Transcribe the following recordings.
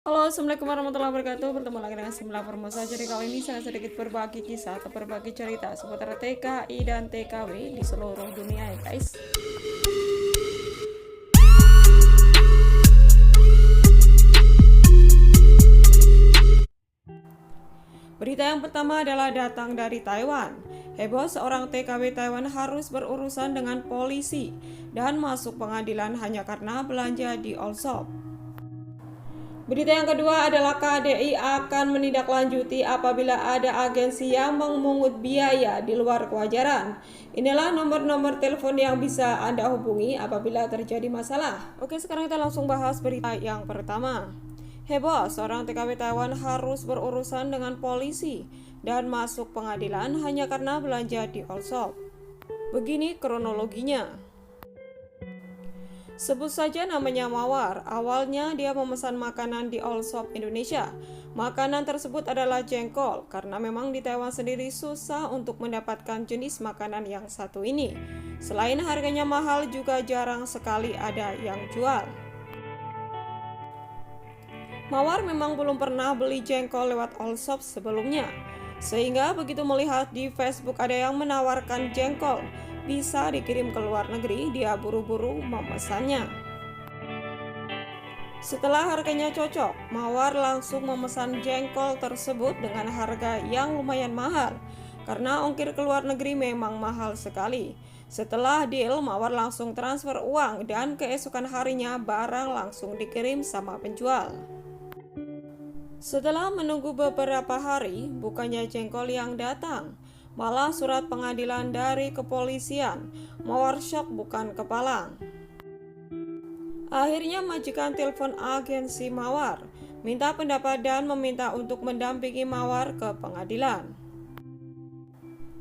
Halo, assalamualaikum warahmatullahi wabarakatuh. Bertemu lagi dengan Sembilan Formosa. Jadi kali ini saya sedikit berbagi kisah atau berbagi cerita seputar TKI dan TKW di seluruh dunia ya guys. Berita yang pertama adalah datang dari Taiwan. Heboh, seorang TKW Taiwan harus berurusan dengan polisi dan masuk pengadilan hanya karena belanja di all shop. Berita yang kedua adalah KDI akan menindaklanjuti apabila ada agensi yang memungut biaya di luar kewajaran. Inilah nomor-nomor telepon yang bisa Anda hubungi apabila terjadi masalah. Oke, sekarang kita langsung bahas berita yang pertama. Heboh, seorang TKW Taiwan harus berurusan dengan polisi dan masuk pengadilan hanya karena belanja di all shop. Begini kronologinya. Sebut saja namanya Mawar. Awalnya dia memesan makanan di All Shop Indonesia. Makanan tersebut adalah jengkol, karena memang di Taiwan sendiri susah untuk mendapatkan jenis makanan yang satu ini. Selain harganya mahal, juga jarang sekali ada yang jual. Mawar memang belum pernah beli jengkol lewat All Shop sebelumnya. Sehingga begitu melihat di Facebook ada yang menawarkan jengkol bisa dikirim ke luar negeri, dia buru-buru memesannya. Setelah harganya cocok, Mawar langsung memesan jengkol tersebut dengan harga yang lumayan mahal, karena ongkir ke luar negeri memang mahal sekali. Setelah deal, Mawar langsung transfer uang dan keesokan harinya barang langsung dikirim sama penjual. Setelah menunggu beberapa hari, bukannya jengkol yang datang, malah surat pengadilan dari kepolisian. Mawar syok bukan kepalang. Akhirnya majikan telepon agensi Mawar, minta pendapat dan meminta untuk mendampingi Mawar ke pengadilan.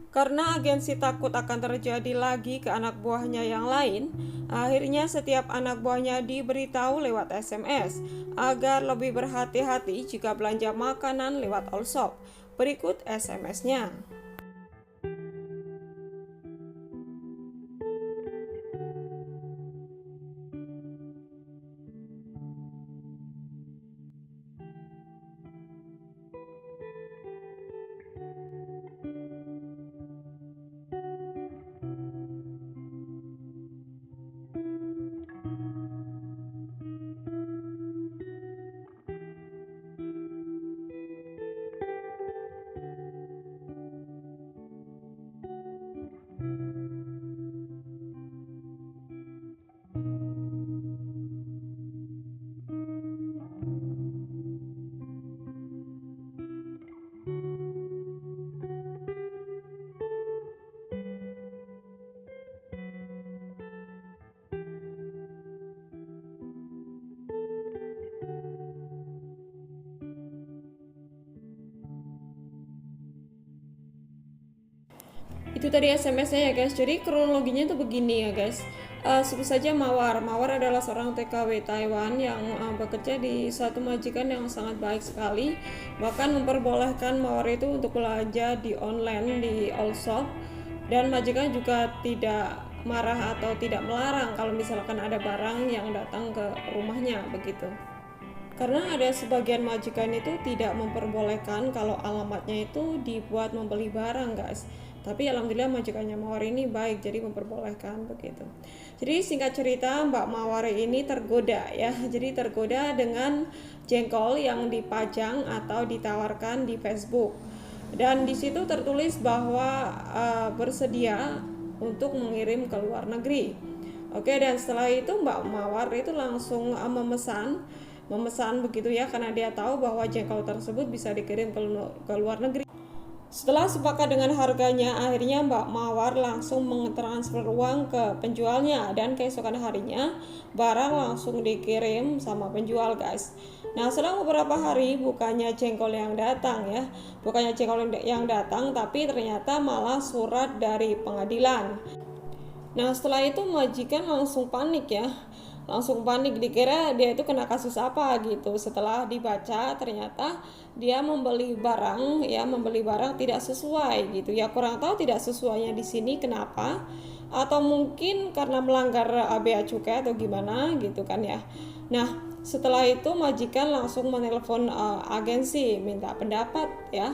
Karena agensi takut akan terjadi lagi ke anak buahnya yang lain, akhirnya setiap anak buahnya diberitahu lewat SMS agar lebih berhati-hati jika belanja makanan lewat all shop. Berikut SMS-nya. Itu tadi SMS-nya ya guys. Jadi kronologinya itu begini ya guys. Sebut saja Mawar. Mawar adalah seorang TKW Taiwan yang bekerja di satu majikan yang sangat baik sekali. Bahkan memperbolehkan Mawar itu untuk belanja di online di all shop. Dan majikan juga tidak marah atau tidak melarang kalau misalkan ada barang yang datang ke rumahnya begitu. Karena ada sebagian majikan itu tidak memperbolehkan kalau alamatnya itu dibuat membeli barang guys. Tapi alhamdulillah majikannya Mawar ini baik, jadi memperbolehkan begitu. Jadi singkat cerita, Mbak Mawar ini tergoda ya. Jadi tergoda dengan jengkol yang dipajang atau ditawarkan di Facebook. Dan di situ tertulis bahwa bersedia untuk mengirim ke luar negeri. Oke, dan setelah itu Mbak Mawar itu langsung memesan begitu ya, karena dia tahu bahwa jengkol tersebut bisa dikirim ke luar negeri. Setelah sepakat dengan harganya, akhirnya Mbak Mawar langsung mentransfer uang ke penjualnya dan keesokan harinya barang langsung dikirim sama penjual guys. Nah, selang beberapa hari bukannya jengkol yang datang ya, bukannya jengkol yang datang, tapi ternyata malah surat dari pengadilan. Nah, setelah itu majikan langsung panik ya, dikira dia itu kena kasus apa gitu. Setelah dibaca ternyata dia membeli barang tidak sesuai gitu ya. Kurang tahu tidak sesuainya di sini kenapa, atau mungkin karena melanggar bea cukai atau gimana gitu kan ya. Nah, Setelah itu majikan langsung menelpon agensi minta pendapat ya,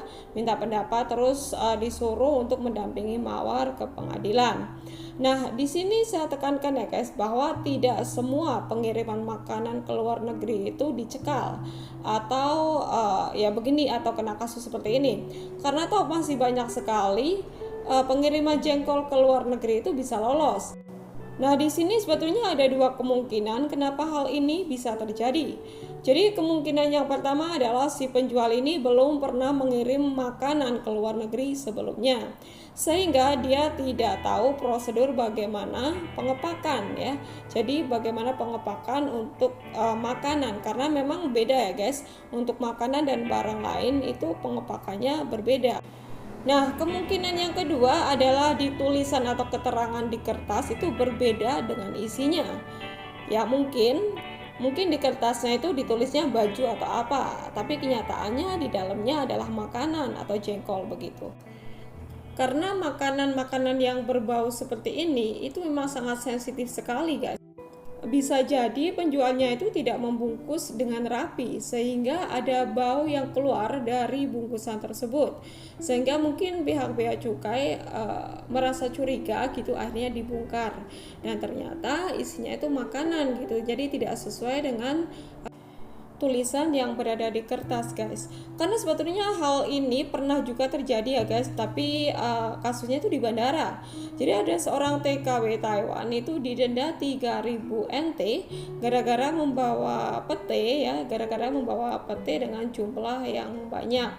terus disuruh untuk mendampingi Mawar ke pengadilan. Nah, di sini saya tekankan ya guys bahwa tidak semua pengiriman makanan ke luar negeri itu dicekal atau ya begini atau kena kasus seperti ini. Karena toh masih banyak sekali pengiriman jengkol ke luar negeri itu bisa lolos. Nah, di sini sebetulnya ada dua kemungkinan kenapa hal ini bisa terjadi. Jadi, kemungkinan yang pertama adalah si penjual ini belum pernah mengirim makanan ke luar negeri sebelumnya, sehingga dia tidak tahu prosedur bagaimana pengepakan ya. Jadi, bagaimana pengepakan untuk makanan, karena memang beda ya guys. Untuk makanan dan barang lain itu pengepakannya berbeda. Nah, kemungkinan yang kedua adalah di tulisan atau keterangan di kertas itu berbeda dengan isinya. Ya, mungkin di kertasnya itu ditulisnya baju atau apa, tapi kenyataannya di dalamnya adalah makanan atau jengkol begitu. Karena makanan-makanan yang berbau seperti ini itu memang sangat sensitif sekali, guys. Bisa jadi penjualnya itu tidak membungkus dengan rapi sehingga ada bau yang keluar dari bungkusan tersebut, sehingga mungkin pihak bea cukai merasa curiga gitu, akhirnya dibongkar dan ternyata isinya itu makanan gitu, jadi tidak sesuai dengan tulisan yang berada di kertas guys. Karena sebetulnya hal ini pernah juga terjadi ya guys, tapi kasusnya itu di bandara. Jadi ada seorang TKW Taiwan itu didenda 3.000 NT gara-gara membawa pete dengan jumlah yang banyak.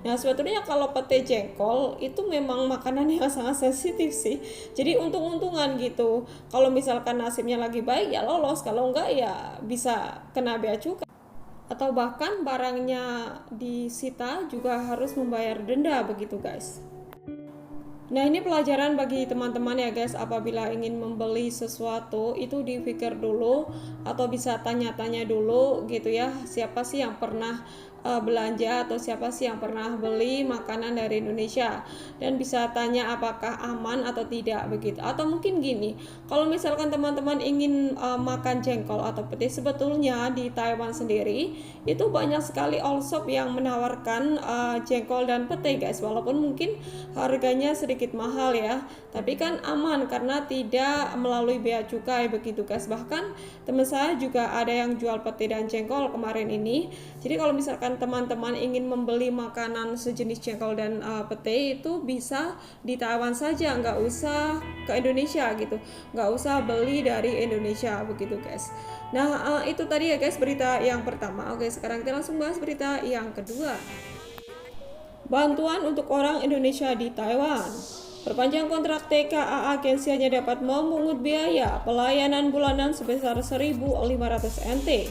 Nah, sebetulnya kalau pete jengkol itu memang makanan yang sangat sensitif sih. Jadi untung-untungan gitu. Kalau misalkan nasibnya lagi baik ya lolos, kalau enggak ya bisa kena bea cukai. Atau bahkan barangnya disita juga harus membayar denda begitu guys. Nah, ini pelajaran bagi teman-teman ya guys, apabila ingin membeli sesuatu itu dipikir dulu atau bisa tanya-tanya dulu gitu ya, siapa sih yang pernah belanja atau siapa sih yang pernah beli makanan dari Indonesia, dan bisa tanya apakah aman atau tidak begitu. Atau mungkin gini, kalau misalkan teman-teman ingin makan jengkol atau pete, sebetulnya di Taiwan sendiri itu banyak sekali all shop yang menawarkan jengkol dan pete guys, walaupun mungkin harganya sedikit mahal ya, tapi kan aman karena tidak melalui bea cukai begitu guys. Bahkan teman saya juga ada yang jual pete dan jengkol kemarin ini. Jadi kalau misalkan teman-teman ingin membeli makanan sejenis jengkol dan pete itu bisa di Taiwan saja, nggak usah ke Indonesia gitu, nggak usah beli dari Indonesia begitu guys. Nah, itu tadi ya guys berita yang pertama. Oke, sekarang kita langsung bahas berita yang kedua. Bantuan untuk orang Indonesia di Taiwan. Perpanjang kontrak TKA, agensi hanya dapat memungut biaya pelayanan bulanan sebesar 1.500 NT.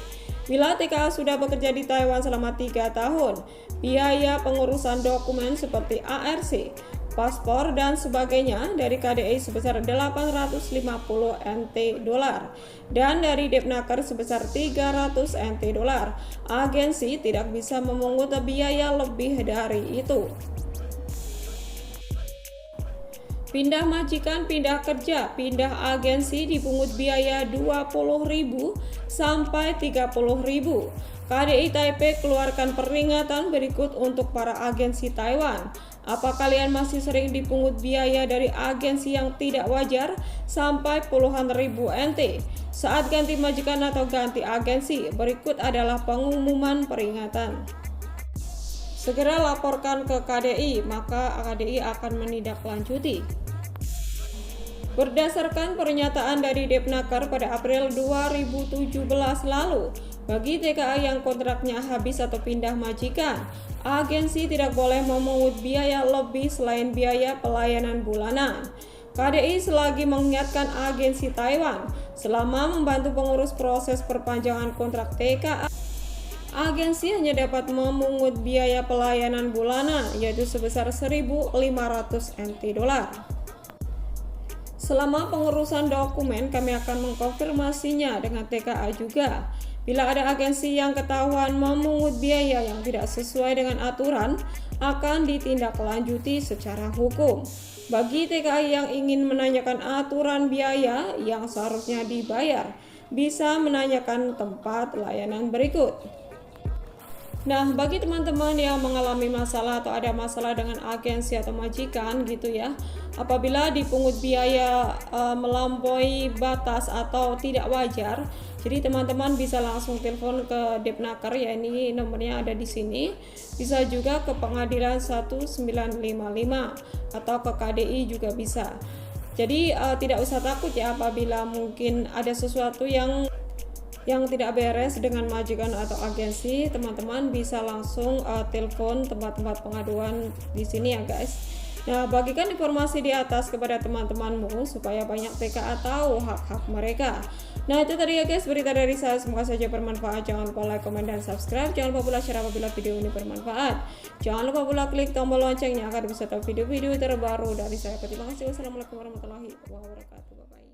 Bila TKA sudah bekerja di Taiwan selama 3 tahun, biaya pengurusan dokumen seperti ARC, paspor dan sebagainya dari KDI sebesar 850 NT dolar dan dari Depnaker sebesar 300 NT dolar. Agensi tidak bisa memungut biaya lebih dari itu. Pindah majikan, pindah kerja, pindah agensi dipungut biaya 20.000 sampai 30.000. KDI Taipei keluarkan peringatan berikut untuk para agensi Taiwan. Apa kalian masih sering dipungut biaya dari agensi yang tidak wajar sampai puluhan ribu NT? Saat ganti majikan atau ganti agensi, berikut adalah pengumuman peringatan. Segera laporkan ke KDI, maka KDI akan menindaklanjuti. Berdasarkan pernyataan dari Depnaker pada April 2017 lalu, bagi TKA yang kontraknya habis atau pindah majikan, agensi tidak boleh memungut biaya lebih selain biaya pelayanan bulanan. KDI selagi mengingatkan agensi Taiwan selama membantu pengurus proses perpanjangan kontrak TKA, agensi hanya dapat memungut biaya pelayanan bulanan yaitu sebesar 1.500 NT dolar. Selama pengurusan dokumen, kami akan mengkonfirmasinya dengan TKA juga. Bila ada agensi yang ketahuan memungut biaya yang tidak sesuai dengan aturan, akan ditindaklanjuti secara hukum. Bagi TKI yang ingin menanyakan aturan biaya yang seharusnya dibayar, bisa menanyakan tempat layanan berikut. Nah, bagi teman-teman yang mengalami masalah atau ada masalah dengan agensi atau majikan gitu ya, apabila dipungut biaya melampaui batas atau tidak wajar, jadi teman-teman bisa langsung telepon ke Depnaker, ya ini nomornya ada di sini. Bisa juga ke pengadilan 1955 atau ke KDI juga bisa. Jadi tidak usah takut ya apabila mungkin ada sesuatu yang tidak beres dengan majikan atau agensi, teman-teman bisa langsung telepon tempat-tempat pengaduan di sini ya guys. Nah, bagikan informasi di atas kepada teman-temanmu supaya banyak TKA tahu hak-hak mereka. Nah, itu tadi ya guys berita dari saya, semoga saja bermanfaat. Jangan lupa like, komen, dan subscribe. Jangan lupa pula share apabila video ini bermanfaat. Jangan lupa pula klik tombol loncengnya agar bisa tahu video-video terbaru dari saya. Terima kasih. Wassalamualaikum warahmatullahi wabarakatuh. Bye bye.